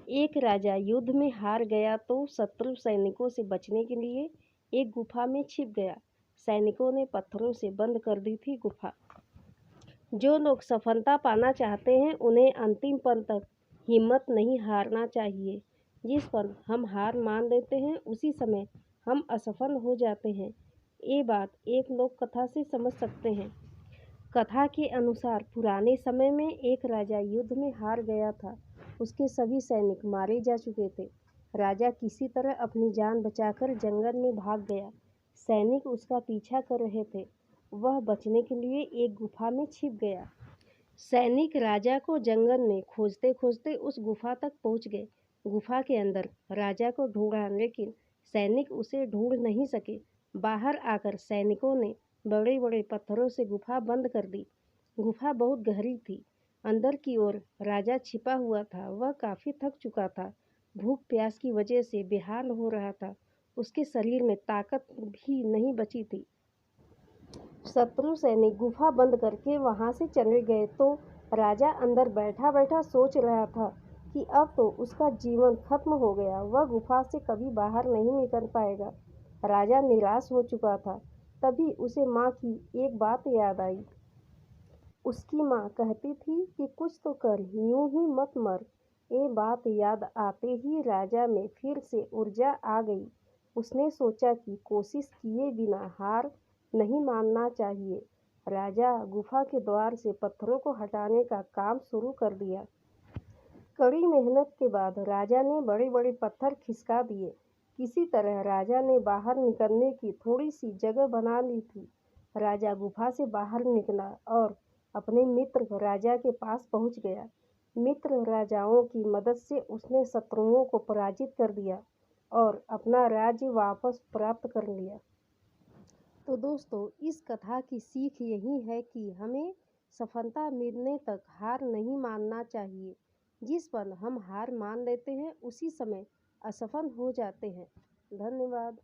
एक राजा युद्ध में हार गया तो शत्रु सैनिकों से बचने के लिए एक गुफा में छिप गया। सैनिकों ने पत्थरों से बंद कर दी थी गुफा। जो लोग सफलता पाना चाहते हैं उन्हें अंतिम पल तक हिम्मत नहीं हारना चाहिए। जिस पल हम हार मान लेते हैं उसी समय हम असफल हो जाते हैं। ये बात एक लोक कथा से समझ सकते हैं। कथा के अनुसार पुराने समय में एक राजा युद्ध में हार गया था। उसके सभी सैनिक मारे जा चुके थे। राजा किसी तरह अपनी जान बचाकर जंगल में भाग गया। सैनिक उसका पीछा कर रहे थे। वह बचने के लिए एक गुफा में छिप गया। सैनिक राजा को जंगल में खोजते खोजते उस गुफा तक पहुंच गए। गुफा के अंदर राजा को ढूंढा लेकिन सैनिक उसे ढूंढ नहीं सके। बाहर आकर सैनिकों ने बड़े बड़े पत्थरों से गुफा बंद कर दी। गुफा बहुत गहरी थी। अंदर की ओर राजा छिपा हुआ था। वह काफी थक चुका था। भूख प्यास की वजह से बेहाल हो रहा था। उसके शरीर में ताकत भी नहीं बची थी। शत्रु सैनिक गुफा बंद करके वहां से चले गए तो राजा अंदर बैठा बैठा सोच रहा था कि अब तो उसका जीवन खत्म हो गया। वह गुफा से कभी बाहर नहीं निकल पाएगा। राजा निराश हो चुका था। तभी उसे माँ की एक बात याद आई। उसकी माँ कहती थी कि कुछ तो कर, यूं ही मत मर। ये बात याद आते ही राजा में फिर से ऊर्जा आ गई। उसने सोचा कि कोशिश किए बिना हार नहीं मानना चाहिए। राजा गुफा के द्वार से पत्थरों को हटाने का काम शुरू कर दिया। कड़ी मेहनत के बाद राजा ने बड़े बड़े पत्थर खिसका दिए। किसी तरह राजा ने बाहर निकलने की थोड़ी सी जगह बना ली थी। राजा गुफा से बाहर निकला और अपने मित्र राजा के पास पहुंच गया। मित्र राजाओं की मदद से उसने शत्रुओं को पराजित कर दिया और अपना राज्य वापस प्राप्त कर लिया। तो दोस्तों, इस कथा की सीख यही है कि हमें सफलता मिलने तक हार नहीं मानना चाहिए। जिस पल हम हार मान लेते हैं उसी समय असफल हो जाते हैं। धन्यवाद।